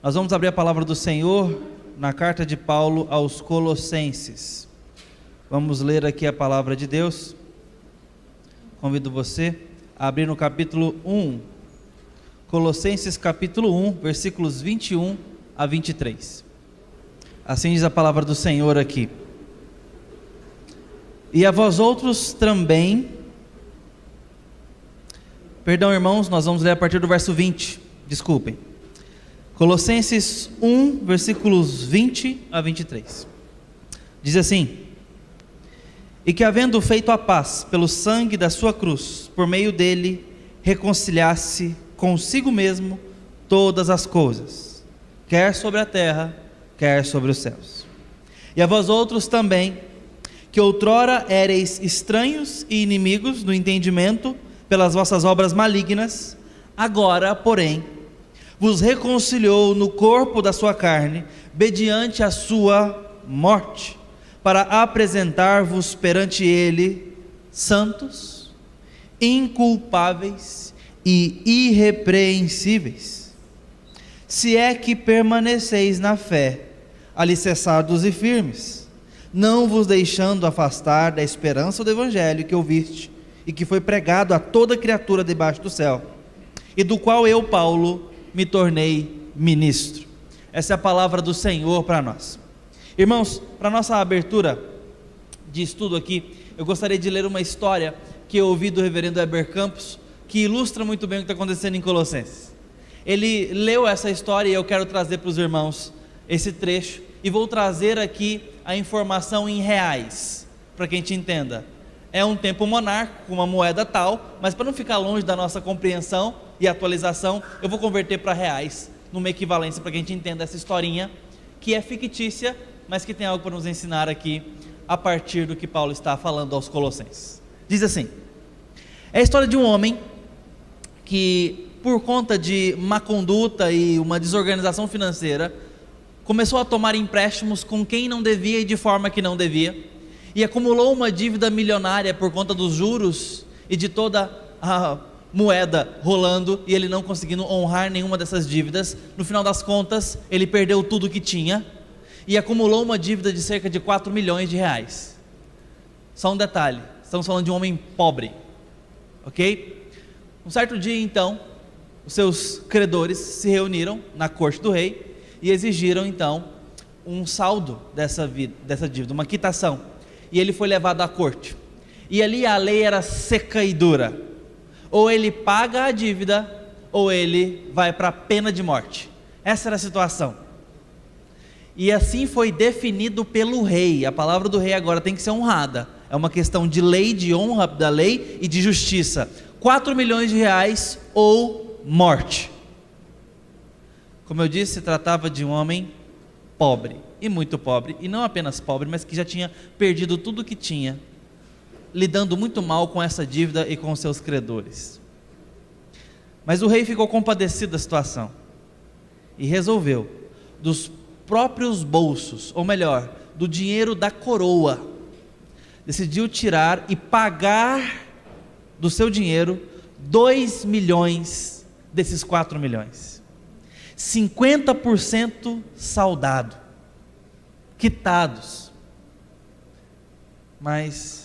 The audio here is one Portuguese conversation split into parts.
Nós vamos abrir a palavra do Senhor na carta de Paulo aos Colossenses. Vamos ler aqui a palavra de Deus. Convido você a abrir no capítulo 1, Colossenses capítulo 1, versículos 21 a 23. Assim diz a palavra do Senhor aqui. E a vós outros também, perdão irmãos, nós vamos ler a partir do verso 20, desculpem. Colossenses 1, versículos 20 a 23. Diz assim: E que havendo feito a paz pelo sangue da sua cruz, por meio dele reconciliasse consigo mesmo todas as coisas, quer sobre a terra, quer sobre os céus. E a vós outros também, que outrora éreis estranhos e inimigos no entendimento pelas vossas obras malignas, agora, porém, vos reconciliou no corpo da sua carne, mediante a sua morte, para apresentar-vos perante ele santos, inculpáveis e irrepreensíveis, se é que permaneceis na fé, alicerçados e firmes, não vos deixando afastar da esperança do evangelho que ouviste e que foi pregado a toda criatura debaixo do céu, e do qual eu, Paulo, me tornei ministro. Essa é a palavra do Senhor para nós. Irmãos, para nossa abertura de estudo aqui, eu gostaria de ler uma história que eu ouvi do reverendo Heber Campos, que ilustra muito bem o que está acontecendo em Colossenses. Ele leu essa história e eu quero trazer para os irmãos esse trecho, e vou trazer aqui a informação em reais, para que a gente entenda. É um tempo monárquico, com uma moeda tal, mas para não ficar longe da nossa compreensão e atualização, eu vou converter para reais, numa equivalência, para que a gente entenda essa historinha, que é fictícia, mas que tem algo para nos ensinar aqui, a partir do que Paulo está falando aos Colossenses. Diz assim: é a história de um homem que, por conta de má conduta e uma desorganização financeira, começou a tomar empréstimos com quem não devia e de forma que não devia, e acumulou uma dívida milionária por conta dos juros e de toda a moeda rolando, e ele não conseguindo honrar nenhuma dessas dívidas. No final das contas, ele perdeu tudo que tinha e acumulou uma dívida de cerca de 4 milhões de reais. Só um detalhe, estamos falando de um homem pobre, ok? Um certo dia então, os seus credores se reuniram na corte do rei e exigiram então um saldo dessa dívida, uma quitação, e ele foi levado à corte, e ali a lei era seca e dura: ou ele paga a dívida, ou ele vai para a pena de morte. Essa era a situação, e assim foi definido pelo rei. A palavra do rei agora tem que ser honrada, é uma questão de lei, de honra da lei e de justiça. 4 milhões de reais ou morte. Como eu disse, se tratava de um homem pobre, e muito pobre, e não apenas pobre, mas que já tinha perdido tudo que tinha, lidando muito mal com essa dívida e com seus credores. Mas o rei ficou compadecido da situação e resolveu, dos próprios bolsos, ou melhor, do dinheiro da coroa, decidiu tirar e pagar do seu dinheiro 2 milhões desses 4 milhões, 50% saldado, quitados, mas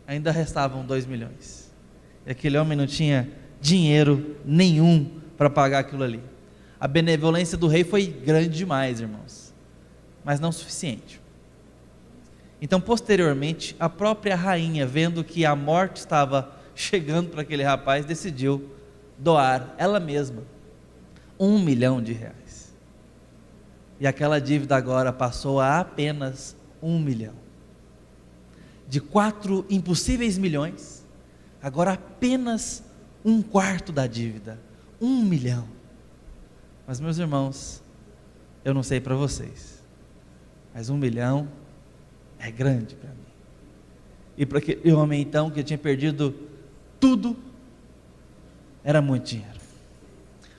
ainda restavam 2 milhões, e aquele homem não tinha dinheiro nenhum para pagar aquilo ali. A benevolência do rei foi grande demais, irmãos, mas não suficiente. Então, posteriormente, a própria rainha, vendo que a morte estava chegando para aquele rapaz, decidiu doar ela mesma 1 milhão de reais, e aquela dívida agora passou a apenas 1 milhão. De 4 impossíveis milhões, agora apenas 1/4 da dívida, 1 milhão. Mas, meus irmãos, eu não sei para vocês, mas 1 milhão é grande para mim. E para aquele homem então, que tinha perdido tudo, era muito dinheiro.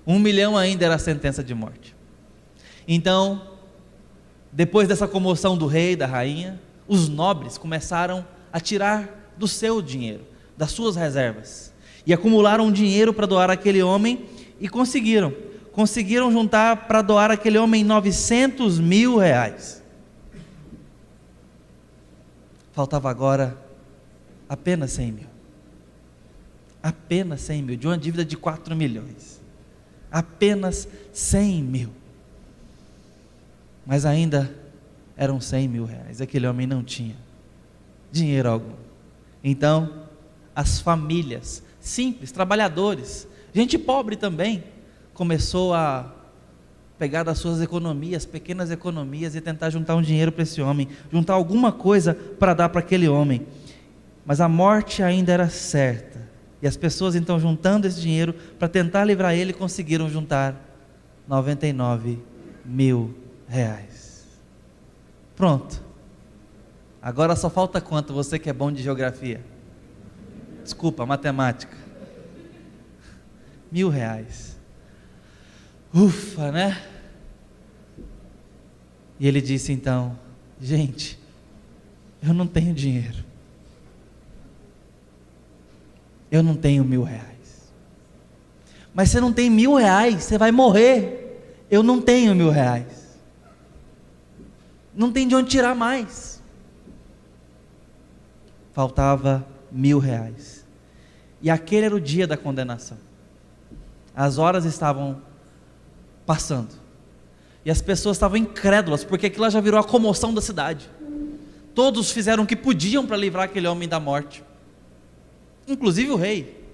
1 milhão ainda era a sentença de morte. Então, depois dessa comoção do rei, da rainha, os nobres começaram a tirar do seu dinheiro, das suas reservas, e acumularam dinheiro para doar àquele homem, e conseguiram conseguiram juntar para doar aquele homem 900 mil reais. Faltava agora apenas 100 mil. Apenas 100 mil, de uma dívida de 4 milhões. Apenas 100 mil. Mas ainda eram 100 mil reais. Aquele homem não tinha dinheiro algum. Então, as famílias simples, trabalhadores, gente pobre também, começou a pegar das suas economias, pequenas economias, e tentar juntar um dinheiro para esse homem, juntar alguma coisa para dar para aquele homem. Mas a morte ainda era certa, e as pessoas então, juntando esse dinheiro para tentar livrar ele, conseguiram juntar 99 mil reais. Pronto. Agora só falta quanto? Você que é bom de geografia, desculpa, matemática. 1.000 reais. Ufa, né? E ele disse então: gente, eu não tenho dinheiro, eu não tenho 1.000 reais. Mas você não tem 1.000 reais, você vai morrer. Eu não tenho 1.000 reais, não tem de onde tirar mais. Faltava 1.000 reais, e aquele era o dia da condenação. As horas estavam passando, e as pessoas estavam incrédulas, porque aquilo já virou a comoção da cidade. Todos fizeram o que podiam para livrar aquele homem da morte, inclusive o rei.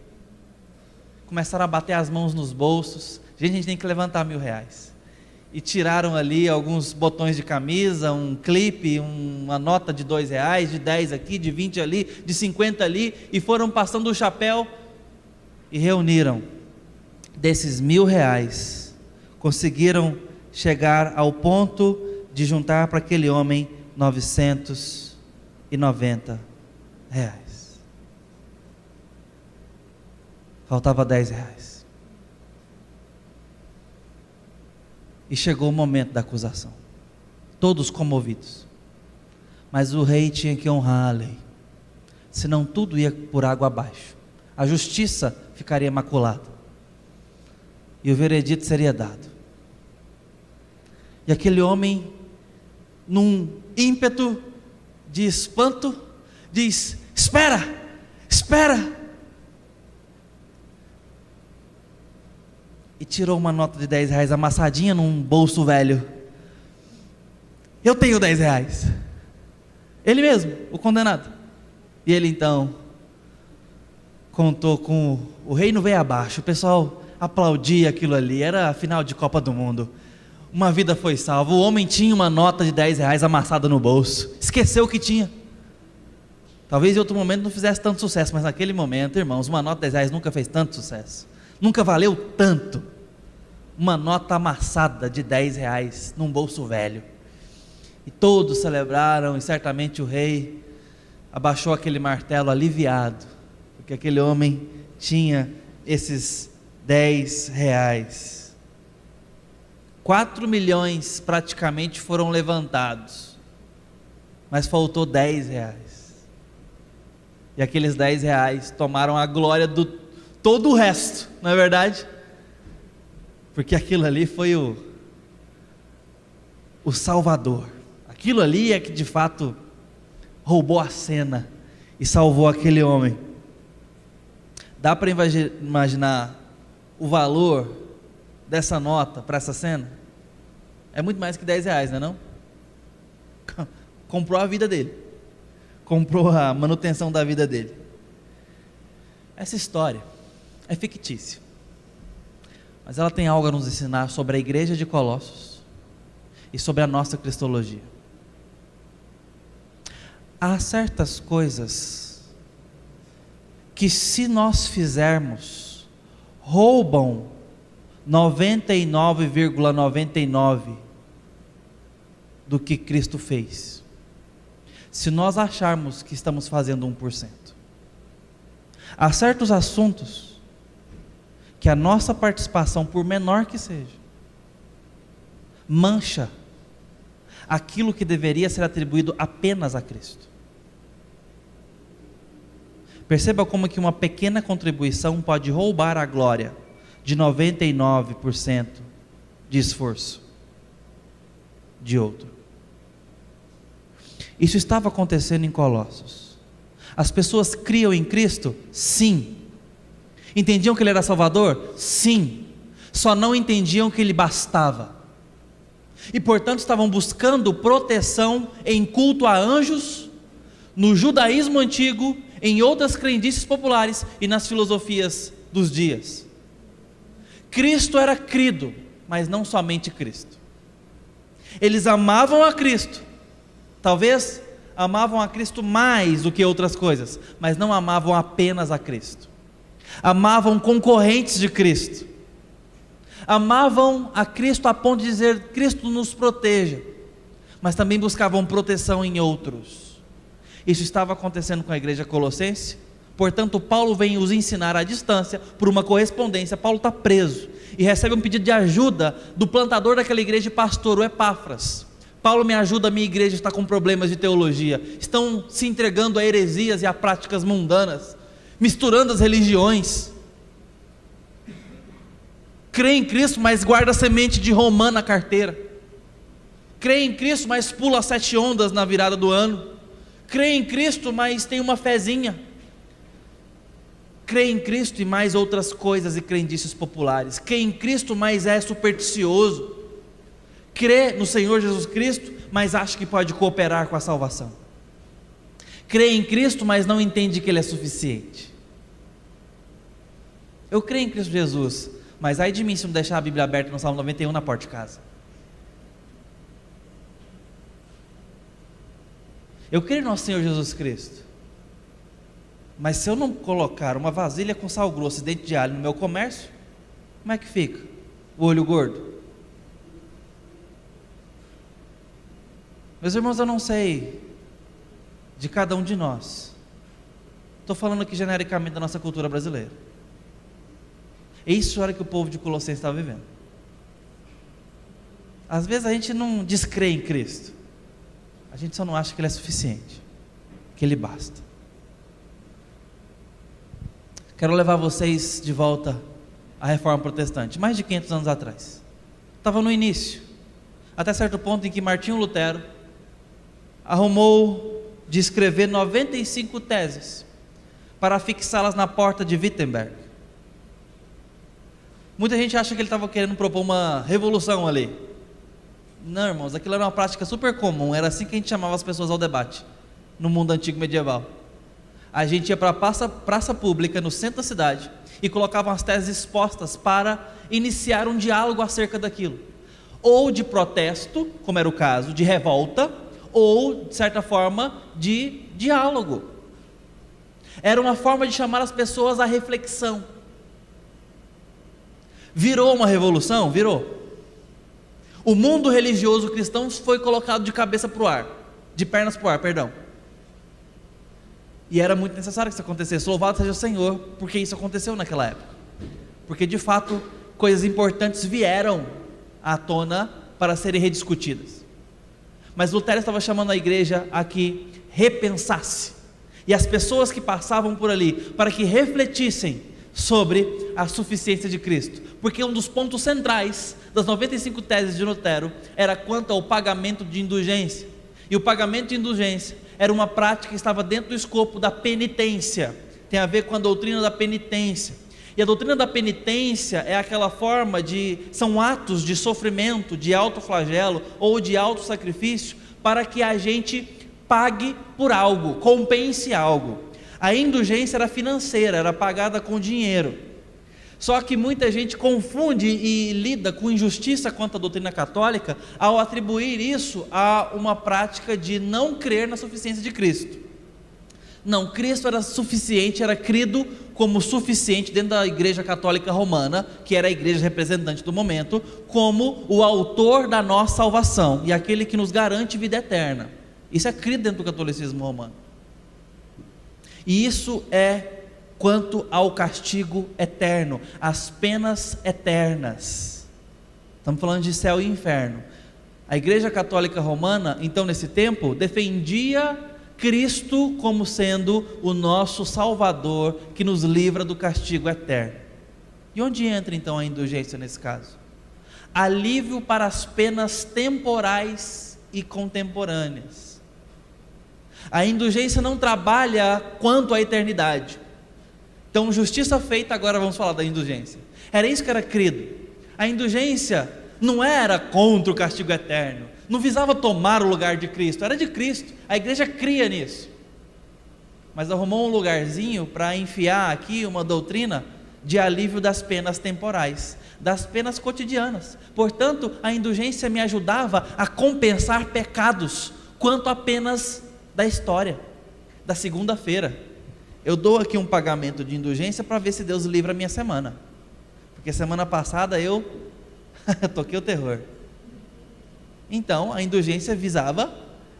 Começaram a bater as mãos nos bolsos: gente, a gente tem que levantar 1.000 reais. E tiraram ali alguns botões de camisa, um clipe, uma nota de 2 reais, de 10 aqui, de 20 ali, de 50 ali, e foram passando o chapéu e reuniram. Desses 1.000 reais, conseguiram chegar ao ponto de juntar para aquele homem 990 reais. Faltava 10 reais. E chegou o momento da acusação, todos comovidos. Mas o rei tinha que honrar a lei, senão tudo ia por água abaixo, a justiça ficaria maculada, e o veredito seria dado. E aquele homem, num ímpeto de espanto, diz: espera, espera. E tirou uma nota de 10 reais amassadinha num bolso velho. Eu tenho 10 reais. Ele mesmo, o condenado. E ele então contou com o reino veio abaixo, o pessoal aplaudia aquilo ali, era a final de Copa do Mundo. Uma vida foi salva. O homem tinha uma nota de 10 reais amassada no bolso, esqueceu que tinha. Talvez em outro momento não fizesse tanto sucesso, mas naquele momento, irmãos, uma nota de 10 reais nunca fez tanto sucesso, nunca valeu tanto. Uma nota amassada de 10 reais num bolso velho. E todos celebraram, e certamente o rei abaixou aquele martelo aliviado, porque aquele homem tinha esses 10 reais. 4 milhões praticamente foram levantados, mas faltou 10 reais. E aqueles 10 reais tomaram a glória do todo o resto, não é verdade? Porque aquilo ali foi o salvador. Aquilo ali é que de fato roubou a cena e salvou aquele homem. Dá para imaginar o valor dessa nota para essa cena? É muito mais que 10 reais, não é não? Comprou a vida dele, comprou a manutenção da vida dele. Essa história é fictícia, mas ela tem algo a nos ensinar sobre a igreja de Colossos e sobre a nossa cristologia. Há certas coisas que, se nós fizermos, roubam 99,99 do que Cristo fez, se nós acharmos que estamos fazendo 1%. Há certos assuntos que a nossa participação, por menor que seja, mancha aquilo que deveria ser atribuído apenas a Cristo. Perceba como que uma pequena contribuição pode roubar a glória de 99% de esforço de outro. Isso estava acontecendo em Colossos. As pessoas criam em Cristo? Sim. Entendiam que Ele era Salvador? Sim. Só não entendiam que Ele bastava. E portanto estavam buscando proteção em culto a anjos, no judaísmo antigo, em outras crendices populares e nas filosofias dos dias. Cristo era crido, mas não somente Cristo. Eles amavam a Cristo, talvez amavam a Cristo mais do que outras coisas, mas não amavam apenas a Cristo. Amavam concorrentes de Cristo. Amavam a Cristo a ponto de dizer: Cristo nos proteja, mas também buscavam proteção em outros. Isso estava acontecendo com a igreja colossense. Portanto, Paulo vem os ensinar à distância, por uma correspondência. Paulo está preso e recebe um pedido de ajuda do plantador daquela igreja, pastor, o Epáfras. Paulo, me ajuda, a minha igreja está com problemas de teologia, estão se entregando a heresias e a práticas mundanas, misturando as religiões. Crê em Cristo, mas guarda a semente de romã na carteira. Crê em Cristo, mas pula 7 ondas na virada do ano. Crê em Cristo, mas tem uma fezinha. Crê em Cristo e mais outras coisas e crendices populares. Crê em Cristo, mas é supersticioso. Crê no Senhor Jesus Cristo, mas acha que pode cooperar com a salvação. Crê em Cristo, mas não entende que Ele é suficiente. Eu creio em Cristo Jesus, mas ai de mim se não deixar a Bíblia aberta no Salmo 91 na porta de casa. Eu creio no nosso Senhor Jesus Cristo, mas se eu não colocar uma vasilha com sal grosso e dente de alho no meu comércio, como é que fica? O olho gordo? Meus irmãos, eu não sei de cada um de nós. Estou falando aqui genericamente da nossa cultura brasileira. Isso era o que o povo de Colossenses estava vivendo. Às vezes a gente não descrê em Cristo, a gente só não acha que Ele é suficiente, que Ele basta. Quero levar vocês de volta à Reforma Protestante, mais de 500 anos atrás. Estava no início, até certo ponto em que Martinho Lutero arrumou de escrever 95 teses para fixá-las na porta de Wittenberg. Muita gente acha que ele estava querendo propor uma revolução ali. Não, irmãos, aquilo era uma prática super comum, era assim que a gente chamava as pessoas ao debate, no mundo antigo medieval. A gente ia para a praça pública, no centro da cidade, e colocava as teses expostas para iniciar um diálogo acerca daquilo. Ou de protesto, como era o caso, de revolta, ou, de certa forma, de diálogo. Era uma forma de chamar as pessoas à reflexão. Virou uma revolução? Virou. O mundo religioso cristão foi colocado de cabeça para o ar, de pernas para o ar, perdão. E era muito necessário que isso acontecesse. Louvado seja o Senhor, porque isso aconteceu naquela época. Porque de fato, coisas importantes vieram à tona para serem rediscutidas. Mas Lutero estava chamando a igreja a que repensasse, e as pessoas que passavam por ali, para que refletissem sobre a suficiência de Cristo, porque um dos pontos centrais das 95 teses de Lutero era quanto ao pagamento de indulgência, e o pagamento de indulgência era uma prática que estava dentro do escopo da penitência, tem a ver com a doutrina da penitência. E a doutrina da penitência é aquela forma são atos de sofrimento, de autoflagelo ou de autossacrifício, para que a gente pague por algo, compense algo. A indulgência era financeira, era pagada com dinheiro. Só que muita gente confunde e lida com injustiça quanto à doutrina católica ao atribuir isso a uma prática de não crer na suficiência de Cristo. Não, Cristo era suficiente, era crido como suficiente dentro da Igreja Católica Romana, que era a igreja representante do momento, como o autor da nossa salvação e aquele que nos garante vida eterna. Isso é crido dentro do catolicismo romano. E isso é quanto ao castigo eterno, as penas eternas. Estamos falando de céu e inferno. A Igreja Católica Romana, então, nesse tempo, defendia Cristo como sendo o nosso Salvador, que nos livra do castigo eterno. E onde entra então a indulgência nesse caso? alívio para as penas temporais e contemporâneas. A indulgência não trabalha quanto à eternidade. Então, justiça feita, agora vamos falar da indulgência. Era isso que era crido. A indulgência não era contra o castigo eterno, não visava tomar o lugar de Cristo, era de Cristo. A igreja cria nisso, mas arrumou um lugarzinho para enfiar aqui uma doutrina de alívio das penas temporais, das penas cotidianas. Portanto, a indulgência me ajudava a compensar pecados quanto a penas da história, da segunda-feira. Eu dou aqui um pagamento de indulgência para ver se Deus livra a minha semana, porque semana passada eu toquei o terror. Então a indulgência visava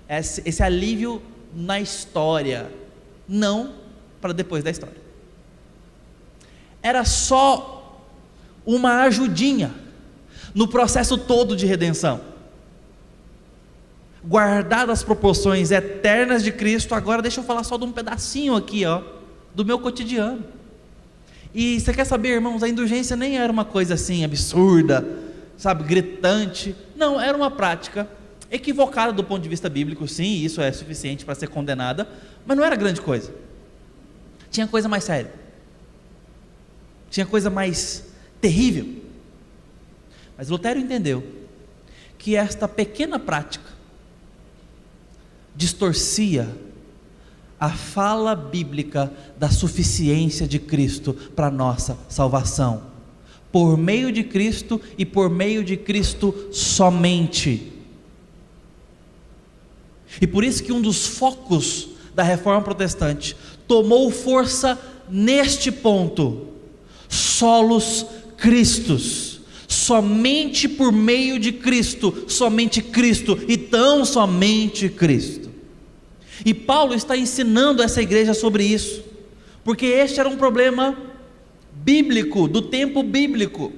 esse alívio na história, não para depois da história. Era só uma ajudinha no processo todo de redenção. Guardadas as proporções eternas de Cristo, agora deixa eu falar só de um pedacinho aqui, do meu cotidiano. E você quer saber, irmãos, a indulgência nem era uma coisa assim absurda, sabe, gritante. Não, era uma prática equivocada do ponto de vista bíblico, sim, isso é suficiente para ser condenada, mas não era grande coisa. Tinha coisa mais séria, tinha coisa mais terrível. Mas Lutero entendeu que esta pequena prática distorcia a fala bíblica da suficiência de Cristo para a nossa salvação, por meio de Cristo e por meio de Cristo somente. E por isso que um dos focos da reforma protestante tomou força neste ponto: solos Christus, somente por meio de Cristo, somente Cristo e tão somente Cristo. E Paulo está ensinando essa igreja sobre isso, porque este era um problema bíblico, do tempo bíblico,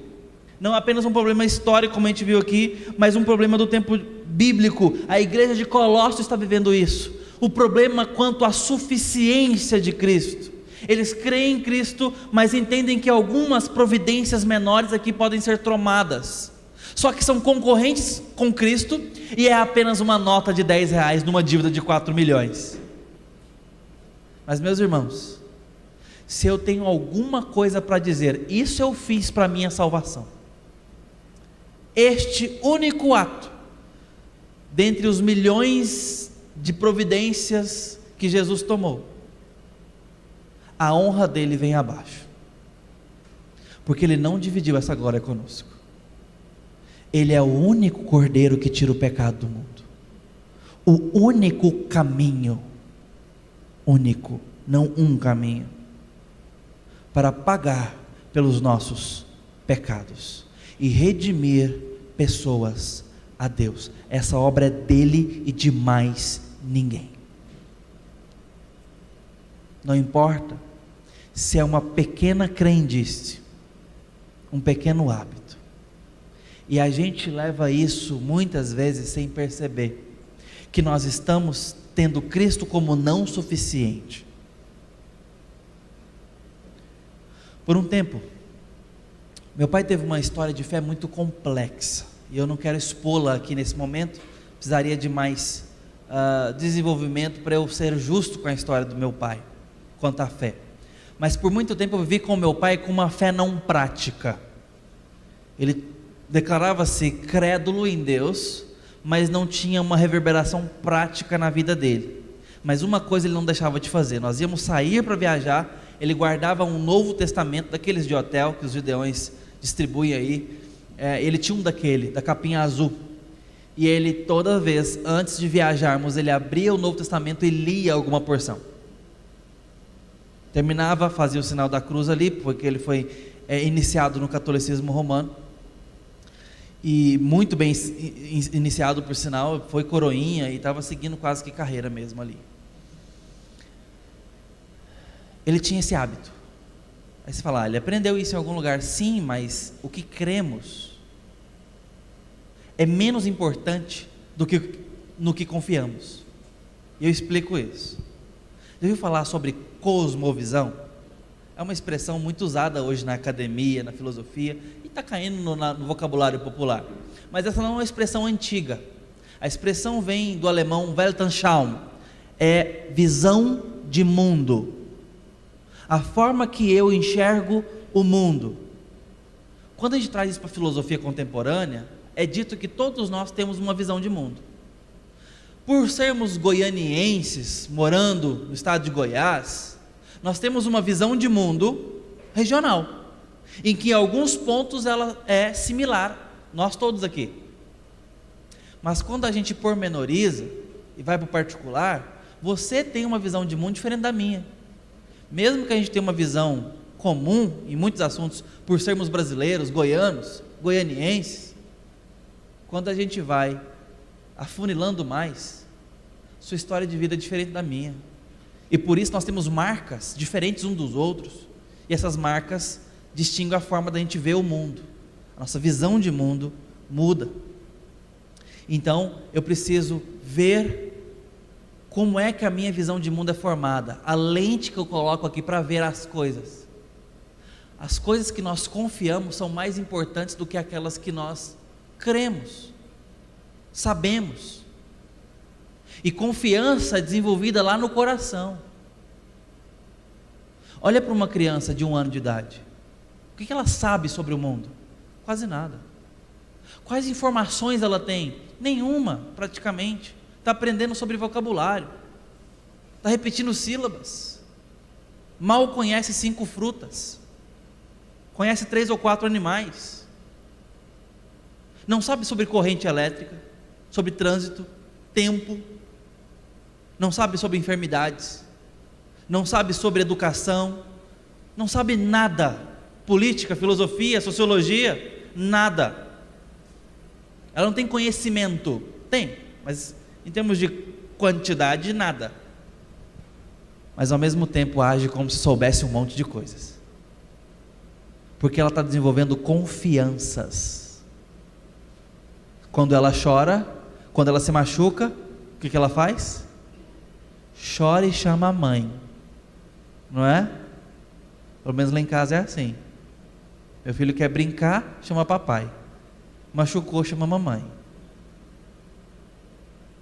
não apenas um problema histórico como a gente viu aqui, mas um problema do tempo bíblico. A igreja de Colossos está vivendo isso, o problema quanto à suficiência de Cristo. Eles creem em Cristo, mas entendem que algumas providências menores aqui podem ser tomadas, só que são concorrentes com Cristo, e é apenas uma nota de R$10 numa dívida de 4 milhões. Mas meus irmãos, se eu tenho alguma coisa para dizer, isso eu fiz para a minha salvação, este único ato, dentre os milhões de providências que Jesus tomou, a honra dele vem abaixo, porque ele não dividiu essa glória conosco. Ele é o único cordeiro que tira o pecado do mundo, o único caminho, único, não um caminho, para pagar pelos nossos pecados e redimir pessoas a Deus. Essa obra é dele e de mais ninguém. Não importa se é uma pequena crendice, um pequeno hábito, e a gente leva isso muitas vezes sem perceber, que nós estamos tendo Cristo como não suficiente. Por um tempo, meu pai teve uma história de fé muito complexa, e eu não quero expô-la aqui nesse momento, precisaria de mais desenvolvimento para eu ser justo com a história do meu pai, quanto à fé. Mas por muito tempo eu vivi com meu pai com uma fé não prática. Ele declarava-se crédulo em Deus, mas não tinha uma reverberação prática na vida dele. Mas uma coisa ele não deixava de fazer: nós íamos sair para viajar, ele guardava um Novo Testamento, daqueles de hotel que os gideões distribuem aí, ele tinha um daquele, da capinha azul, e ele toda vez, antes de viajarmos, ele abria o Novo Testamento e lia alguma porção. Terminava, fazia o sinal da cruz ali, porque ele foi iniciado no catolicismo romano, e muito bem iniciado por sinal, foi coroinha, e estava seguindo quase que carreira mesmo ali. Ele tinha esse hábito. Aí você fala, ele aprendeu isso em algum lugar? Sim, mas o que cremos é menos importante do que no que confiamos. E eu explico isso. Já ouviu falar sobre cosmovisão? é uma expressão muito usada hoje na academia, na filosofia, e está caindo no vocabulário popular. Mas essa não é uma expressão antiga. A expressão vem do alemão Weltanschauung, é visão de mundo, a forma que eu enxergo o mundo. Quando a gente traz isso para a filosofia contemporânea, é dito que todos nós temos uma visão de mundo. Por sermos goianienses, morando no estado de Goiás, nós temos uma visão de mundo regional, em que em alguns pontos ela é similar, nós todos aqui. Mas quando a gente pormenoriza e vai para o particular, você tem uma visão de mundo diferente da minha. Mesmo que a gente tenha uma visão comum em muitos assuntos, por sermos brasileiros, goianos, goianienses, quando a gente vai afunilando mais, sua história de vida é diferente da minha. E por isso nós temos marcas diferentes uns dos outros, e essas marcas distinguem a forma da gente ver o mundo. A nossa visão de mundo muda. Então eu preciso ver como é que a minha visão de mundo é formada, a lente que eu coloco aqui para ver as coisas. As coisas que nós confiamos são mais importantes do que aquelas que nós cremos, sabemos. E confiança é desenvolvida lá no coração. Olha para uma criança de 1 ano de idade, o que ela sabe sobre o mundo? Quase nada. Quais informações ela tem? Nenhuma, praticamente. Está aprendendo sobre vocabulário, está repetindo sílabas, mal conhece 5 frutas, conhece 3 ou 4 animais, não sabe sobre corrente elétrica, sobre trânsito, tempo, não sabe sobre enfermidades, não sabe sobre educação, não sabe nada, política, filosofia, sociologia, nada. Ela não tem conhecimento, tem, mas em termos de quantidade, nada. Mas ao mesmo tempo age como se soubesse um monte de coisas, porque ela está desenvolvendo confianças. Quando ela chora, quando ela se machuca, o que ela faz? Chora e chama a mãe, não é? Pelo menos lá em casa é assim. Meu filho quer brincar, chama papai, machucou, chama mamãe,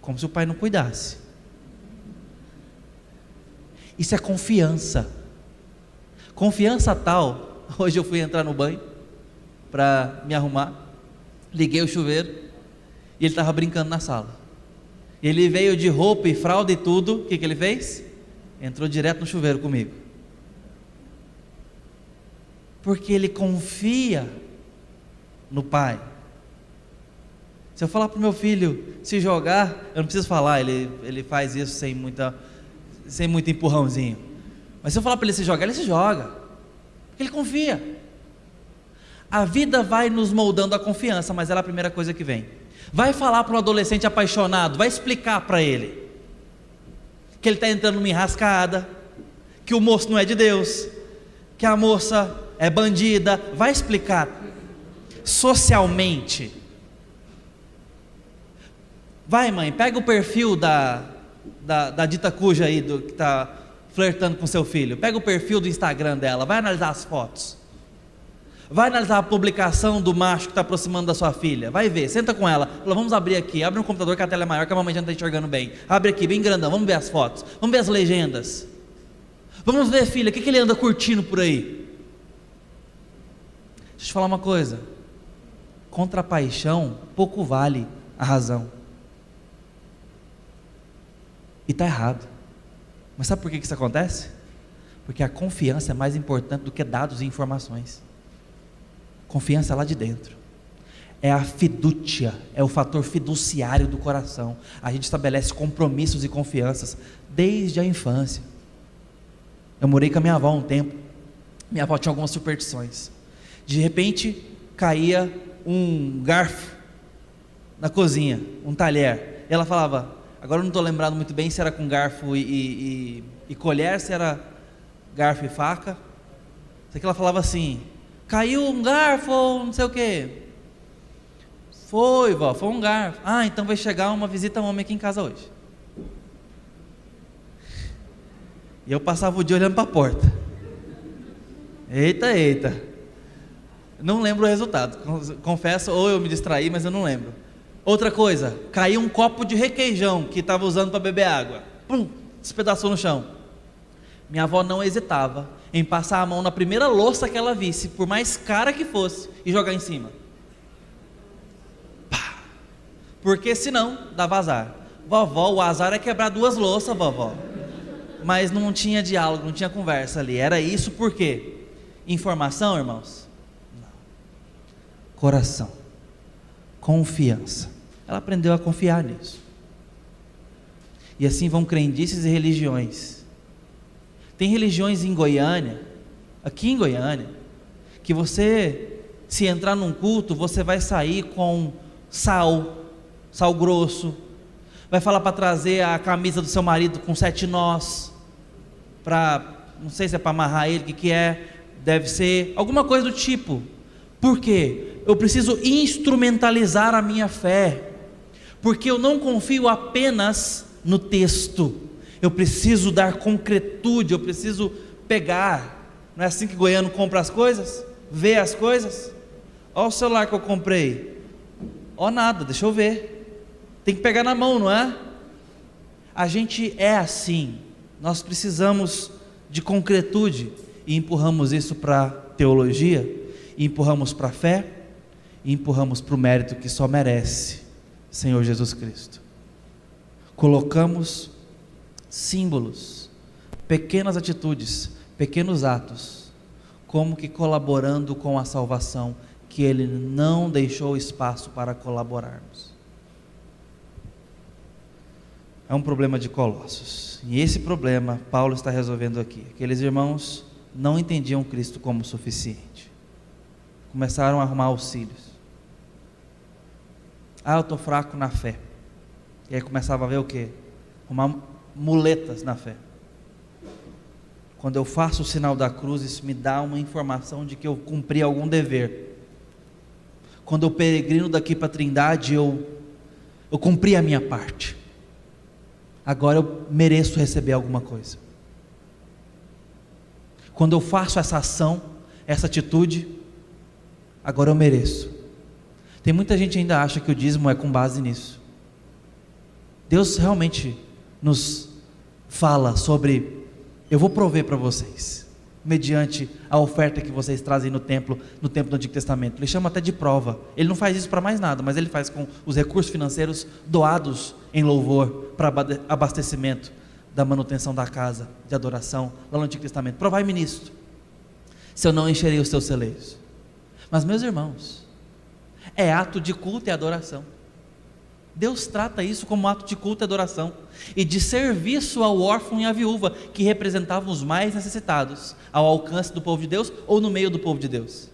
como se o pai não cuidasse. Isso é confiança. Confiança tal, hoje eu fui entrar no banho para me arrumar, liguei o chuveiro e ele estava brincando na sala. Ele veio de roupa e fralda e tudo, o que ele fez? Entrou direto no chuveiro comigo, porque ele confia no pai. Se eu falar para o meu filho se jogar, eu não preciso falar, ele faz isso sem muito empurrãozinho. Mas se eu falar para ele se jogar, ele se joga, porque ele confia. A vida vai nos moldando a confiança, mas ela é a primeira coisa que vem. Vai falar para um adolescente apaixonado, vai explicar para ele que ele está entrando numa enrascada, que o moço não é de Deus, que a moça é bandida, vai explicar socialmente. Vai, mãe, pega o perfil da dita cuja aí, que está flertando com seu filho, pega o perfil do Instagram dela, vai analisar as fotos, vai analisar a publicação do macho que está aproximando da sua filha, vai ver, senta com ela, fala, vamos abrir aqui, abre um computador que a tela é maior, que a mamãe já não está enxergando bem, abre aqui, bem grandão, vamos ver as fotos, vamos ver as legendas, vamos ver, filha, o que ele anda curtindo por aí. Deixa eu te falar uma coisa, contra a paixão, pouco vale a razão. E está errado. Mas sabe por que isso acontece? Porque a confiança é mais importante do que dados e informações. Confiança é lá de dentro. É a fidúcia, é o fator fiduciário do coração. A gente estabelece compromissos e confianças desde a infância. Eu morei com a minha avó um tempo. Minha avó tinha algumas superstições. De repente caía um garfo na cozinha, um talher. E ela falava, agora eu não estou lembrado muito bem se era com garfo e colher, se era garfo e faca. Sei que ela falava assim, caiu um garfo ou não sei o que. Foi, vó, foi um garfo. Ah, então vai chegar uma visita homem aqui em casa hoje. E eu passava o dia olhando para a porta. Eita, eita. Não lembro o resultado, confesso, ou eu me distraí, mas eu não lembro. Outra coisa, caiu um copo de requeijão que estava usando para beber água. Pum, despedaçou no chão. Minha avó não hesitava em passar a mão na primeira louça que ela visse, por mais cara que fosse, e jogar em cima. Pá. Porque senão dava azar. Vovó, o azar é quebrar 2 louças, vovó. Mas não tinha diálogo, não tinha conversa ali. Era isso por quê? Informação, irmãos? Não. Coração. Confiança. Ela aprendeu a confiar nisso. E assim vão crendices e religiões. Tem religiões em Goiânia, aqui em Goiânia, que você, se entrar num culto, você vai sair com sal grosso, vai falar para trazer a camisa do seu marido com 7 nós, não sei se é para amarrar ele, o que é, deve ser alguma coisa do tipo. Por quê? Eu preciso instrumentalizar a minha fé, porque eu não confio apenas no texto, eu preciso dar concretude, eu preciso pegar. Não é assim que goiano compra as coisas? Vê as coisas? Olha o celular que eu comprei, ó nada, deixa eu ver, tem que pegar na mão, não é? A gente é assim, nós precisamos de concretude, e empurramos isso para teologia, e empurramos para a fé, e empurramos para o mérito que só merece Senhor Jesus Cristo. Colocamos símbolos, pequenas atitudes, pequenos atos, como que colaborando com a salvação, que Ele não deixou espaço para colaborarmos. É um problema de Colossos, e esse problema Paulo está resolvendo aqui. Aqueles irmãos não entendiam Cristo como suficiente, começaram a arrumar auxílios. Eu estou fraco na fé, e aí começava a ver o quê? Arrumar muletas na fé. Quando eu faço o sinal da cruz, isso me dá uma informação de que eu cumpri algum dever. Quando eu peregrino daqui para a Trindade, eu cumpri a minha parte. Agora eu mereço receber alguma coisa. Quando eu faço essa ação, essa atitude, agora eu mereço. Tem muita gente que ainda acha que o dízimo é com base nisso. Deus realmente nos fala sobre: eu vou prover para vocês, mediante a oferta que vocês trazem no templo do Antigo Testamento. Ele chama até de prova. Ele não faz isso para mais nada, mas ele faz com os recursos financeiros doados em louvor, para abastecimento da manutenção da casa de adoração, lá no Antigo Testamento. Provai-me nisto, se eu não encherei os teus celeiros. Mas, meus irmãos, é ato de culto e adoração. Deus trata isso como ato de culto e adoração, e de serviço ao órfão e à viúva, que representavam os mais necessitados, ao alcance do povo de Deus, ou no meio do povo de Deus.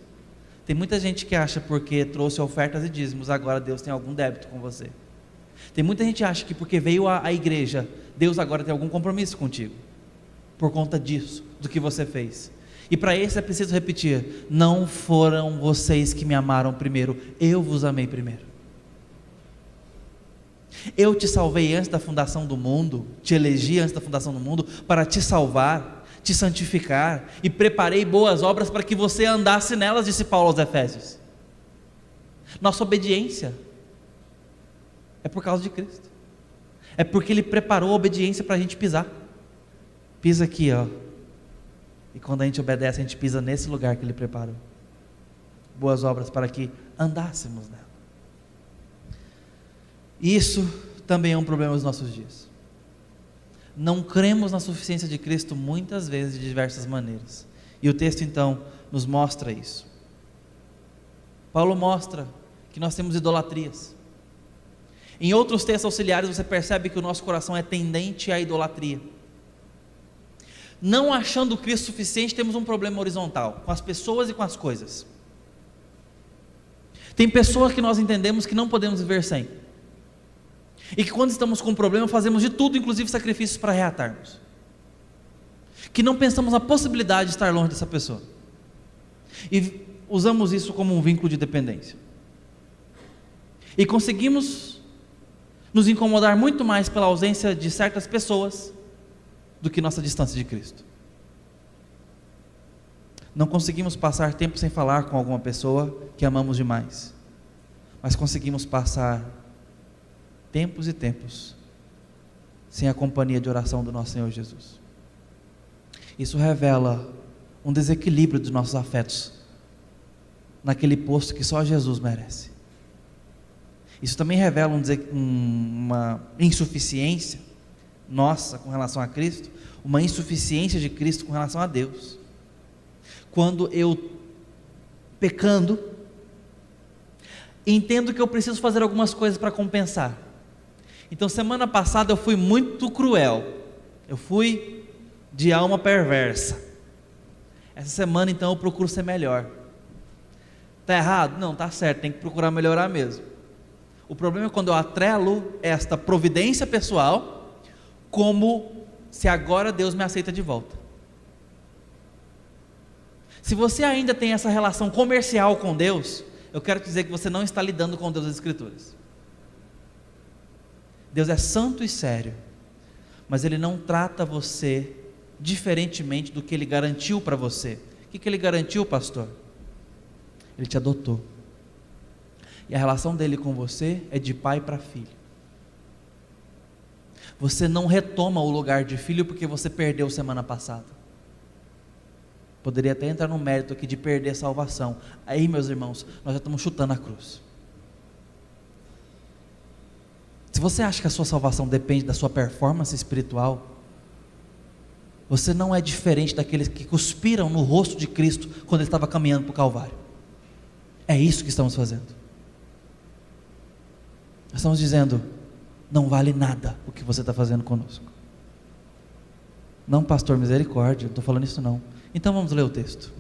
Tem muita gente que acha, porque trouxe ofertas e dízimos, agora Deus tem algum débito com você. Tem muita gente que acha que porque veio à igreja, Deus agora tem algum compromisso contigo, por conta disso, do que você fez. E para isso é preciso repetir: não foram vocês que me amaram primeiro, eu vos amei primeiro. Eu te salvei antes da fundação do mundo, te elegi antes da fundação do mundo, para te salvar, te santificar, e preparei boas obras para que você andasse nelas, disse Paulo aos Efésios. Nossa obediência é por causa de Cristo, é porque Ele preparou a obediência para a gente pisar. Pisa aqui, ó, e quando a gente obedece, a gente pisa nesse lugar que Ele preparou. Boas obras para que andássemos nela. Isso também é um problema dos nossos dias. Não cremos na suficiência de Cristo muitas vezes, de diversas maneiras, e o texto então nos mostra isso. Paulo mostra que nós temos idolatrias. Em outros textos auxiliares você percebe que o nosso coração é tendente à idolatria. Não achando Cristo suficiente, temos um problema horizontal, com as pessoas e com as coisas. Tem pessoas que nós entendemos que não podemos viver sem, e que quando estamos com um problema fazemos de tudo, inclusive sacrifícios para reatarmos, que não pensamos na possibilidade de estar longe dessa pessoa, e usamos isso como um vínculo de dependência, e conseguimos nos incomodar muito mais pela ausência de certas pessoas do que nossa distância de Cristo. Não conseguimos passar tempo sem falar com alguma pessoa que amamos demais, mas conseguimos passar tempos e tempos sem a companhia de oração do nosso Senhor Jesus. Isso revela um desequilíbrio dos nossos afetos naquele posto que só Jesus merece. Isso também revela uma insuficiência nossa com relação a Cristo, uma insuficiência de Cristo com relação a Deus. Quando eu, pecando, entendo que eu preciso fazer algumas coisas para compensar. Então, semana passada eu fui muito cruel, eu fui de alma perversa. Essa semana então eu procuro ser melhor. Está errado? Não, está certo, tem que procurar melhorar mesmo. O problema é quando eu atrelo esta providência pessoal como se agora Deus me aceita de volta. Se você ainda tem essa relação comercial com Deus, eu quero te dizer que você não está lidando com Deus das Escrituras. Deus é santo e sério, mas Ele não trata você diferentemente do que Ele garantiu para você. O que Ele garantiu, pastor? Ele te adotou, e a relação dele com você é de pai para filho. Você não retoma o lugar de filho porque você perdeu semana passada. Poderia até entrar no mérito aqui de perder a salvação. Aí, meus irmãos, nós já estamos chutando a cruz. Se você acha que a sua salvação depende da sua performance espiritual, você não é diferente daqueles que cuspiram no rosto de Cristo quando Ele estava caminhando para o Calvário. É isso que estamos fazendo. Nós estamos dizendo: não vale nada o que você está fazendo conosco. Não, pastor, misericórdia, não estou falando isso não. Então vamos ler o texto.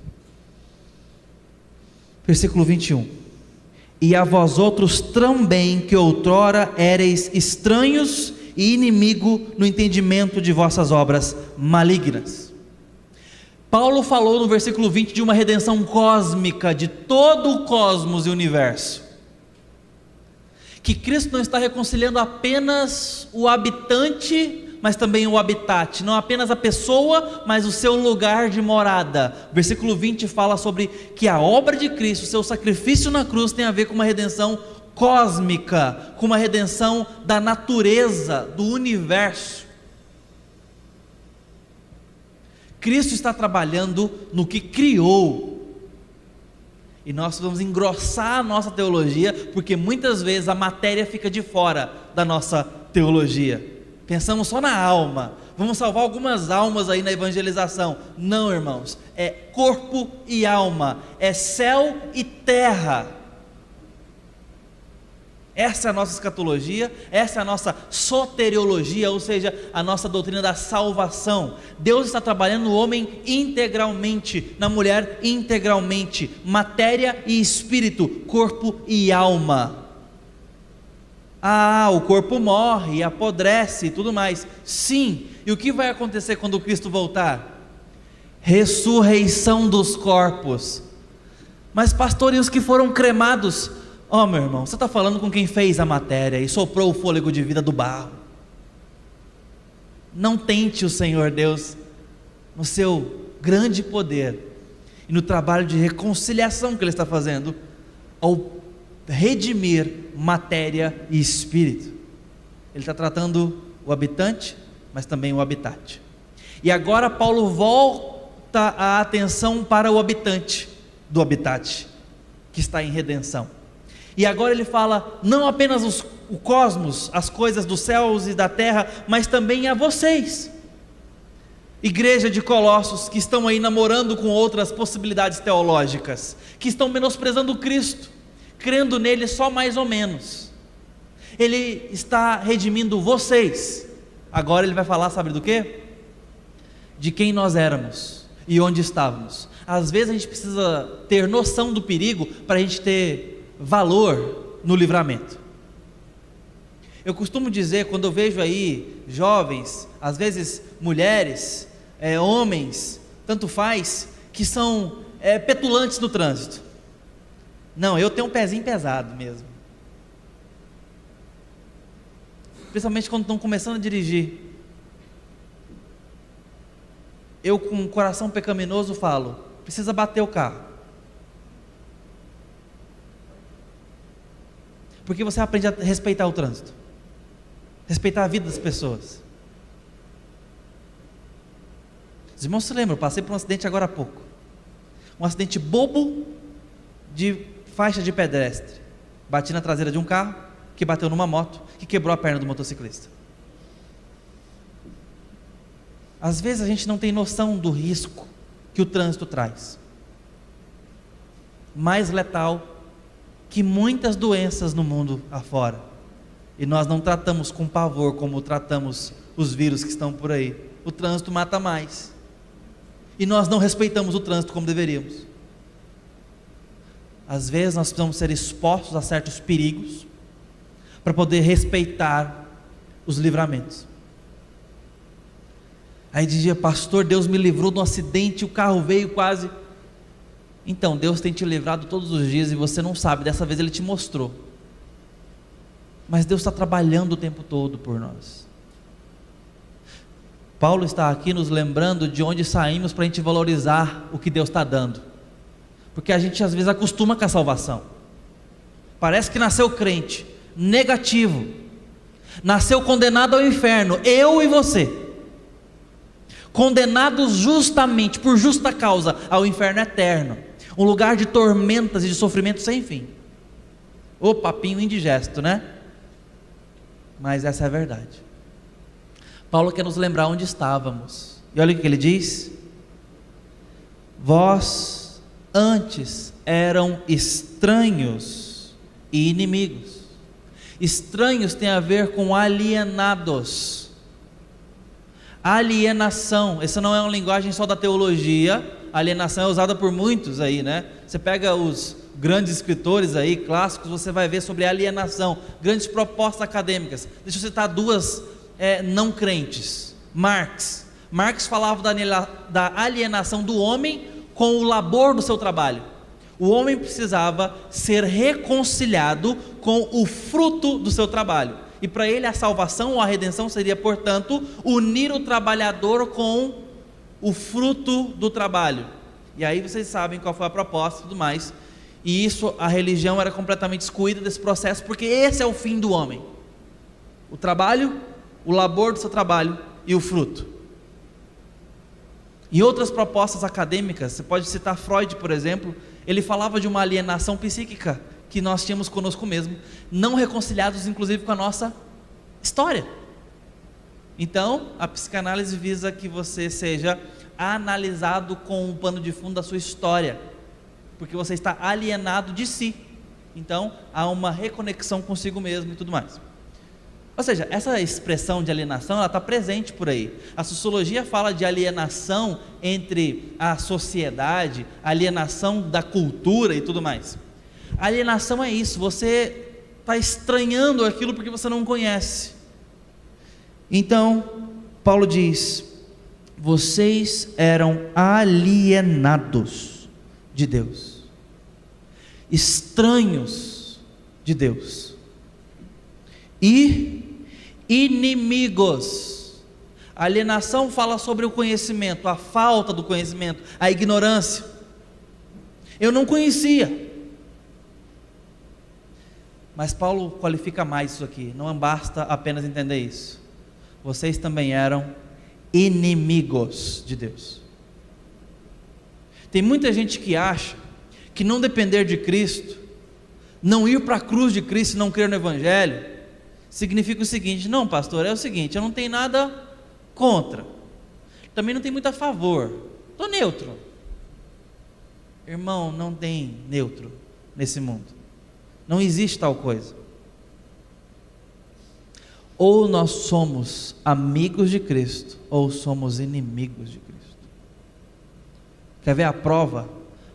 Versículo 21. E a vós outros também, que outrora éreis estranhos e inimigo no entendimento de vossas obras malignas. Paulo falou no versículo 20 de uma redenção cósmica de todo o cosmos e universo. Que Cristo não está reconciliando apenas o habitante, mas também o habitat, não apenas a pessoa, mas o seu lugar de morada. Versículo 20 fala sobre que a obra de Cristo, o seu sacrifício na cruz, tem a ver com uma redenção cósmica, com uma redenção da natureza, do universo. Cristo está trabalhando no que criou, e nós vamos engrossar a nossa teologia, porque muitas vezes a matéria fica de fora da nossa teologia. Pensamos só na alma, vamos salvar algumas almas aí na evangelização. Não, irmãos, é corpo e alma, é céu e terra. Essa é a nossa escatologia, essa é a nossa soteriologia, ou seja, a nossa doutrina da salvação. Deus está trabalhando no homem integralmente, na mulher integralmente, matéria e espírito, corpo e alma. Ah, o corpo morre e apodrece e tudo mais. Sim, e o que vai acontecer quando Cristo voltar? Ressurreição dos corpos. Mas pastor, e os que foram cremados? Oh, meu irmão, você está falando com quem fez a matéria e soprou o fôlego de vida do barro. Não tente o Senhor Deus no seu grande poder e no trabalho de reconciliação que Ele está fazendo ao redimir matéria e espírito. Ele está tratando o habitante, mas também o habitat. E agora Paulo volta a atenção para o habitante do habitat, que está em redenção. E agora ele fala não apenas o cosmos, as coisas dos céus e da terra, mas também a vocês, igreja de Colossos, que estão aí namorando com outras possibilidades teológicas, que estão menosprezando Cristo, crendo nele só mais ou menos. Ele está redimindo vocês. Agora ele vai falar, sabe do quê? De quem nós éramos e onde estávamos. Às vezes a gente precisa ter noção do perigo para a gente ter valor no livramento. Eu costumo dizer, quando eu vejo aí jovens, às vezes mulheres, homens, tanto faz, que são petulantes no trânsito. Não, eu tenho um pezinho pesado mesmo, principalmente quando estão começando a dirigir. Eu, com um coração pecaminoso, falo: precisa bater o carro. Porque você aprende a respeitar o trânsito, respeitar a vida das pessoas. Os irmãos se lembram, eu passei por um acidente agora há pouco. Um acidente bobo de faixa de pedestre. Bati na traseira de um carro, que bateu numa moto, que quebrou a perna do motociclista. Às vezes a gente não tem noção do risco que o trânsito traz. Mais letal que muitas doenças no mundo afora. E nós não tratamos com pavor como tratamos os vírus que estão por aí. O trânsito mata mais. E nós não respeitamos o trânsito como deveríamos. Às vezes nós precisamos ser expostos a certos perigos para poder respeitar os livramentos. Aí dizia, pastor, Deus me livrou de um acidente, o carro veio quase. Então, Deus tem te livrado todos os dias e você não sabe, dessa vez Ele te mostrou. Mas Deus está trabalhando o tempo todo por nós. Paulo está aqui nos lembrando de onde saímos para a gente valorizar o que Deus está dando. Porque a gente às vezes acostuma com a salvação. Parece que nasceu crente, negativo. Nasceu condenado ao inferno, eu e você. Condenados justamente, por justa causa, ao inferno eterno. Um lugar de tormentas e de sofrimento sem fim. Ô papinho indigesto, né? Mas essa é a verdade. Paulo quer nos lembrar onde estávamos. E olha o que ele diz: vós antes eram estranhos e inimigos. Estranhos tem a ver com alienados. Alienação, essa não é uma linguagem só da teologia. Alienação é usada por muitos aí, né? Você pega os grandes escritores aí, clássicos, você vai ver sobre alienação, grandes propostas acadêmicas. Deixa eu citar duas não crentes. Marx falava da alienação do homem com o labor do seu trabalho. O homem precisava ser reconciliado com o fruto do seu trabalho. E para ele a salvação ou a redenção seria, portanto, unir o trabalhador com o fruto do trabalho. E aí vocês sabem qual foi a proposta e tudo mais. E isso, a religião era completamente excluída desse processo, porque esse é o fim do homem: o trabalho, o labor do seu trabalho e o fruto. Em outras propostas acadêmicas, você pode citar Freud, por exemplo. Ele falava de uma alienação psíquica que nós tínhamos conosco mesmo, não reconciliados inclusive com a nossa história. Então, a psicanálise visa que você seja analisado com um pano de fundo da sua história, porque você está alienado de si. Então, há uma reconexão consigo mesmo e tudo mais. Ou seja, essa expressão de alienação, ela está presente por aí. A sociologia fala de alienação entre a sociedade, alienação da cultura e tudo mais. A alienação é isso, você está estranhando aquilo porque você não conhece. Então, Paulo diz: vocês eram alienados de Deus, estranhos de Deus e inimigos. A alienação fala sobre o conhecimento, a falta do conhecimento, a ignorância. Eu não conhecia. Mas Paulo qualifica mais isso aqui. Não basta apenas entender isso. Vocês também eram inimigos de Deus. Tem muita gente que acha que não depender de Cristo, não ir para a cruz de Cristo e não crer no Evangelho, significa o seguinte: não, pastor, é o seguinte, eu não tenho nada contra, também não tenho muito a favor, estou neutro. Irmão, não tem neutro nesse mundo, não existe tal coisa. Ou nós somos amigos de Cristo, ou somos inimigos de Cristo. Quer ver a prova?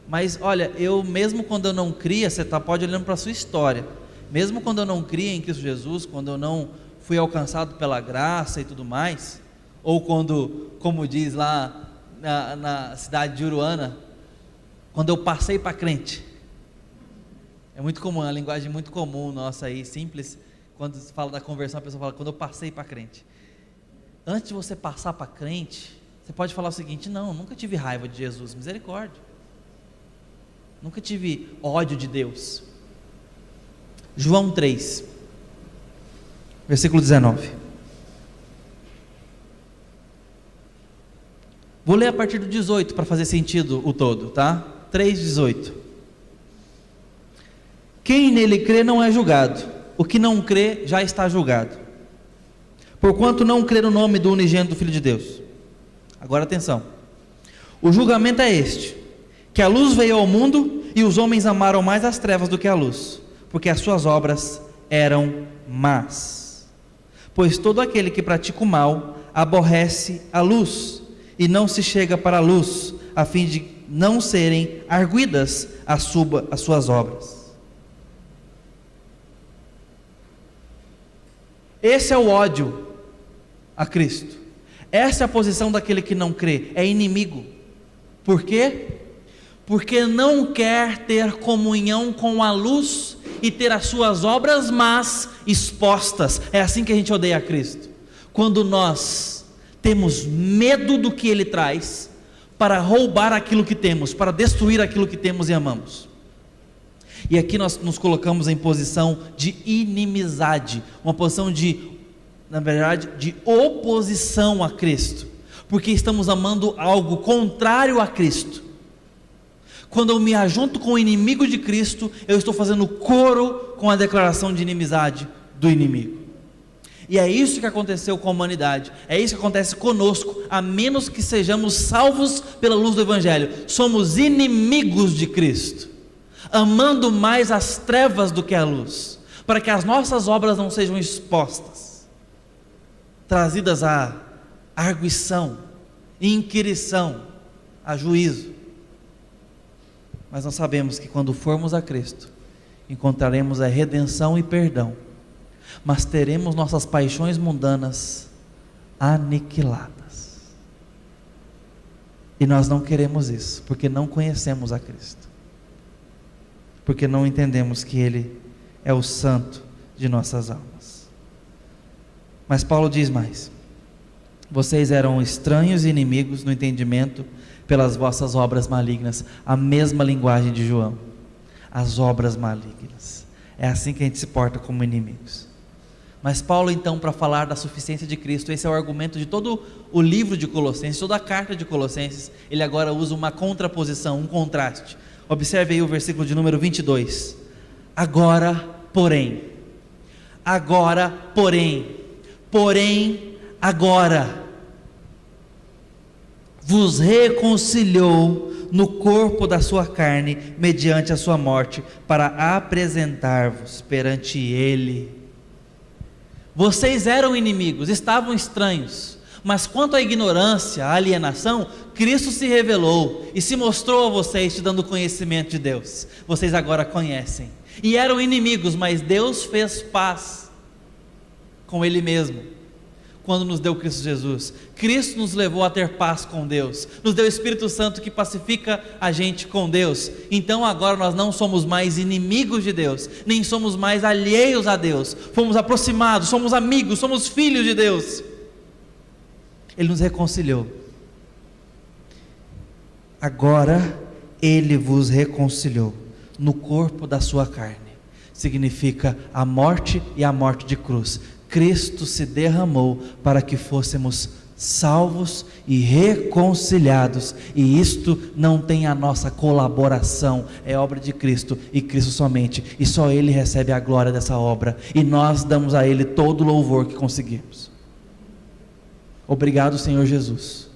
Mas olha, eu mesmo quando eu não cria, você pode olhando para a sua história, mesmo quando eu não cria em Cristo Jesus, quando eu não fui alcançado pela graça e tudo mais, ou quando, como diz lá na cidade de Uruana, quando eu passei para crente. É muito comum, a linguagem muito comum nossa aí, simples. Quando se fala da conversão, a pessoa fala: quando eu passei para crente. Antes de você passar para crente, você pode falar o seguinte: não, nunca tive raiva de Jesus, misericórdia. Nunca tive ódio de Deus. João 3, versículo 19. Vou ler a partir do 18 para fazer sentido o todo, tá? 3:18. Quem nele crê não é julgado, o que não crê já está julgado, porquanto não crê no nome do unigênito do Filho de Deus. Agora atenção, o julgamento é este, que a luz veio ao mundo e os homens amaram mais as trevas do que a luz, porque as suas obras eram más. Pois todo aquele que pratica o mal aborrece a luz e não se chega para a luz, a fim de não serem arguidas as suas obras. Esse é o ódio a Cristo. Essa é a posição daquele que não crê, é inimigo. Por quê? Porque não quer ter comunhão com a luz e ter as suas obras más expostas. É assim que a gente odeia a Cristo. Quando nós temos medo do que Ele traz, para roubar aquilo que temos, para destruir aquilo que temos e amamos. E aqui nós nos colocamos em posição de inimizade, uma posição na verdade, de oposição a Cristo, porque estamos amando algo contrário a Cristo. Quando eu me ajunto com o inimigo de Cristo, eu estou fazendo coro com a declaração de inimizade do inimigo. E é isso que aconteceu com a humanidade, é isso que acontece conosco, a menos que sejamos salvos pela luz do Evangelho. Somos inimigos de Cristo, amando mais as trevas do que a luz, para que as nossas obras não sejam expostas, trazidas à arguição, inquirição, a juízo. Mas nós sabemos que quando formos a Cristo, encontraremos a redenção e perdão, mas teremos nossas paixões mundanas aniquiladas. E nós não queremos isso, porque não conhecemos a Cristo, porque não entendemos que Ele é o santo de nossas almas. Mas Paulo diz mais: vocês eram estranhos e inimigos no entendimento pelas vossas obras malignas. A mesma linguagem de João, as obras malignas. É assim que a gente se porta como inimigos. Mas Paulo, então, para falar da suficiência de Cristo, esse é o argumento de todo o livro de Colossenses, toda a carta de Colossenses. Ele agora usa uma contraposição, um contraste. Observe aí o versículo de número 22. Agora, porém, agora, vos reconciliou no corpo da sua carne, mediante a sua morte, para apresentar-vos perante Ele. Vocês eram inimigos, estavam estranhos, mas quanto à ignorância, à alienação, Cristo se revelou e se mostrou a vocês, te dando conhecimento de Deus. Vocês agora conhecem. E eram inimigos, mas Deus fez paz com Ele mesmo, quando nos deu Cristo Jesus. Cristo nos levou a ter paz com Deus, nos deu o Espírito Santo que pacifica a gente com Deus. Então agora nós não somos mais inimigos de Deus, nem somos mais alheios a Deus, fomos aproximados, somos amigos, somos filhos de Deus. Ele nos reconciliou. Agora Ele vos reconciliou no corpo da sua carne. Significa a morte e a morte de cruz. Cristo se derramou para que fôssemos salvos e reconciliados, e isto não tem a nossa colaboração, é obra de Cristo e Cristo somente, e só Ele recebe a glória dessa obra, e nós damos a Ele todo o louvor que conseguimos. Obrigado, Senhor Jesus,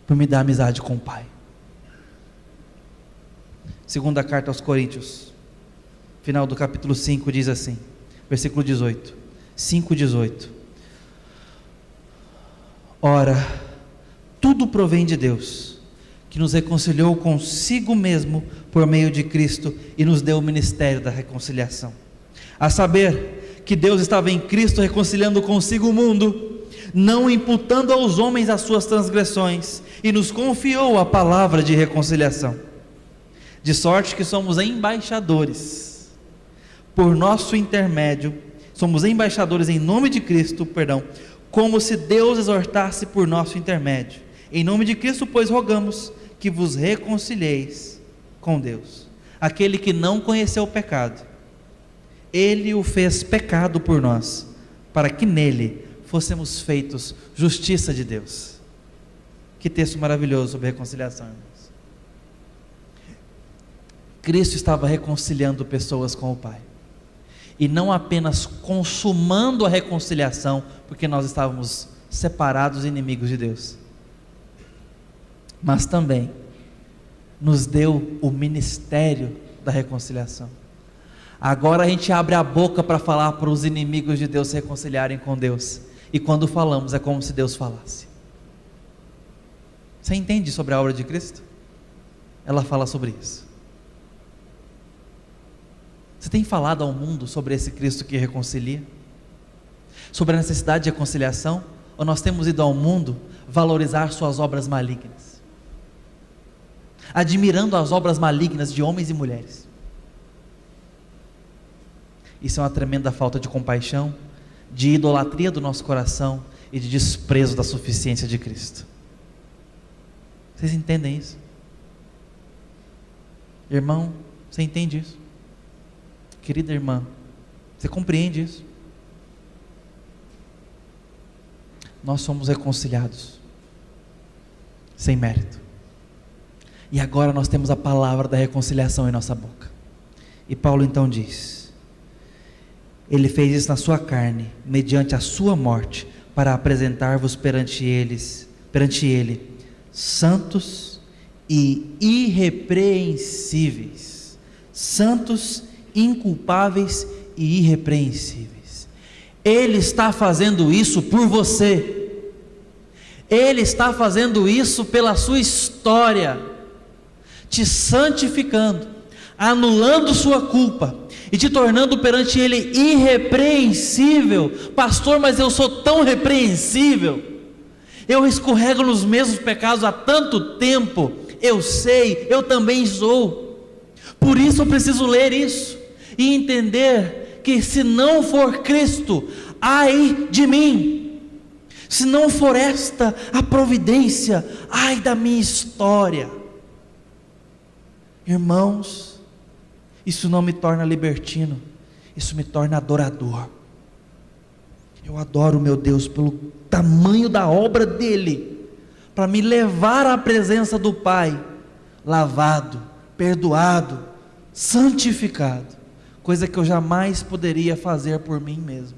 por me dar amizade com o Pai. Segunda carta aos Coríntios, final do capítulo 5, diz assim, versículo 18, 5:18. Ora, tudo provém de Deus, que nos reconciliou consigo mesmo por meio de Cristo e nos deu o ministério da reconciliação. A saber, que Deus estava em Cristo reconciliando consigo o mundo, não imputando aos homens as suas transgressões, e nos confiou a palavra de reconciliação. De sorte que somos embaixadores, por nosso intermédio, somos embaixadores em nome de Cristo, como se Deus exortasse por nosso intermédio. Em nome de Cristo, pois, rogamos que vos reconcilieis com Deus. Aquele que não conheceu o pecado, Ele o fez pecado por nós, para que nele fôssemos feitos justiça de Deus. Que texto maravilhoso sobre reconciliação, irmãos. Cristo estava reconciliando pessoas com o Pai, e não apenas consumando a reconciliação, porque nós estávamos separados e inimigos de Deus, mas também nos deu o ministério da reconciliação. Agora a gente abre a boca para falar para os inimigos de Deus se reconciliarem com Deus, e quando falamos é como se Deus falasse. Você entende sobre a obra de Cristo? Ela fala sobre isso. Você tem falado ao mundo sobre esse Cristo que reconcilia? Sobre a necessidade de reconciliação? Ou nós temos ido ao mundo valorizar suas obras malignas, admirando as obras malignas de homens e mulheres? Isso é uma tremenda falta de compaixão, de idolatria do nosso coração e de desprezo da suficiência de Cristo. Vocês entendem isso? Irmão, você entende isso? Querida irmã, você compreende isso? Nós somos reconciliados sem mérito, e agora nós temos a palavra da reconciliação em nossa boca. E Paulo então diz: Ele fez isso na sua carne, mediante a sua morte, para apresentar-vos perante Ele, santos e irrepreensíveis, santos, inculpáveis e irrepreensíveis. Ele está fazendo isso por você, Ele está fazendo isso pela sua história, te santificando, anulando sua culpa e te tornando perante Ele irrepreensível. Pastor, mas eu sou tão repreensível, eu escorrego nos mesmos pecados há tanto tempo. Eu sei, eu também sou. Por isso eu preciso ler isso e entender que se não for Cristo, ai de mim. Se não for esta a providência, ai da minha história. Irmãos, isso não me torna libertino, isso me torna adorador. Eu adoro meu Deus pelo tamanho da obra dele, para me levar à presença do Pai, lavado, perdoado, santificado, coisa que eu jamais poderia fazer por mim mesmo.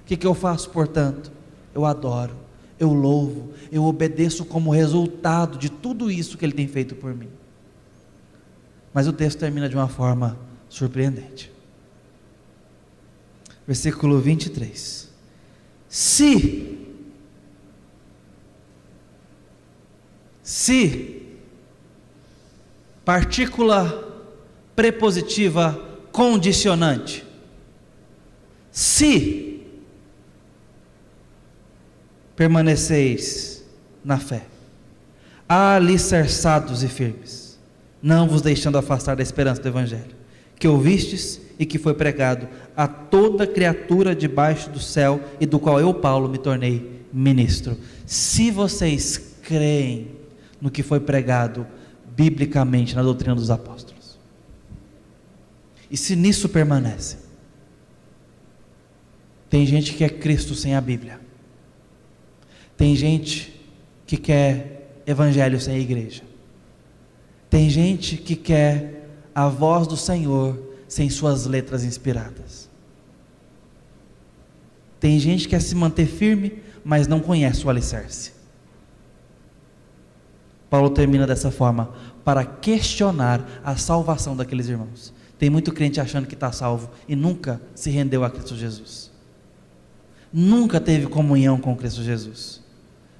O que eu faço, portanto? Eu adoro, eu louvo, eu obedeço como resultado de tudo isso que Ele tem feito por mim. Mas o texto termina de uma forma surpreendente. Versículo 23. Se, partícula prepositiva condicionante, se permaneceis na fé, alicerçados e firmes, não vos deixando afastar da esperança do Evangelho, que ouvistes e que foi pregado a toda criatura debaixo do céu, e do qual eu, Paulo, me tornei ministro. Se vocês creem no que foi pregado biblicamente na doutrina dos apóstolos, e se nisso permanecem, tem gente que quer Cristo sem a Bíblia, tem gente que quer Evangelho sem a igreja, tem gente que quer a voz do Senhor sem suas letras inspiradas, tem gente que quer se manter firme, mas não conhece o alicerce. Paulo termina dessa forma, para questionar a salvação daqueles irmãos. Tem muito crente achando que está salvo e nunca se rendeu a Cristo Jesus, nunca teve comunhão com Cristo Jesus,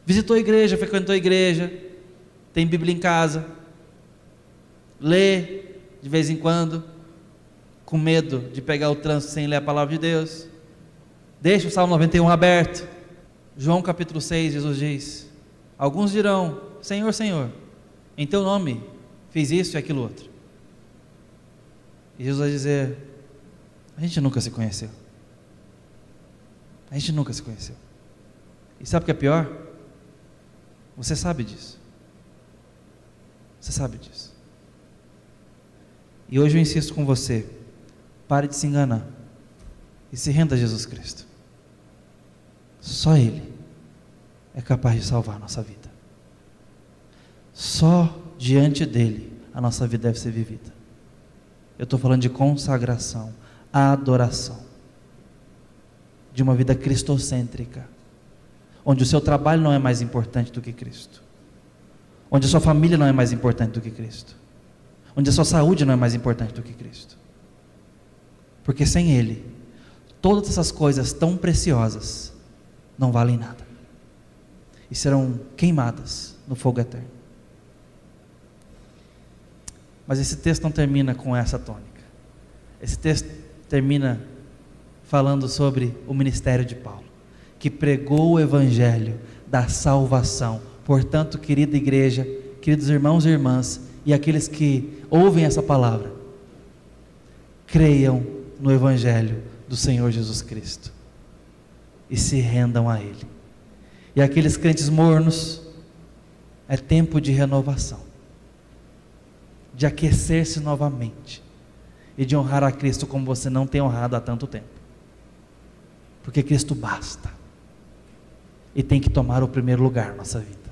visitou a igreja, frequentou a igreja, tem Bíblia em casa, lê de vez em quando, com medo de pegar o trânsito sem ler a palavra de Deus, deixa o Salmo 91 aberto. João capítulo 6, Jesus diz: alguns dirão, Senhor, Senhor, em teu nome fiz isso e aquilo outro. E Jesus vai dizer: a gente nunca se conheceu. A gente nunca se conheceu. E sabe o que é pior? Você sabe disso. Você sabe disso. E hoje eu insisto com você, pare de se enganar e se renda a Jesus Cristo. Só Ele é capaz de salvar a nossa vida. Só diante dEle a nossa vida deve ser vivida. Eu estou falando de consagração, adoração, de uma vida cristocêntrica, onde o seu trabalho não é mais importante do que Cristo, onde a sua família não é mais importante do que Cristo, onde a sua saúde não é mais importante do que Cristo, porque sem Ele, todas essas coisas tão preciosas não valem nada, e serão queimadas no fogo eterno. Mas esse texto não termina com essa tônica. Esse texto termina falando sobre o ministério de Paulo, que pregou o evangelho da salvação. Portanto, querida igreja, queridos irmãos e irmãs, e aqueles que ouvem essa palavra, creiam no evangelho do Senhor Jesus Cristo e se rendam a Ele. E aqueles crentes mornos, é tempo de renovação, de aquecer-se novamente e de honrar a Cristo como você não tem honrado há tanto tempo, porque Cristo basta e tem que tomar o primeiro lugar na nossa vida.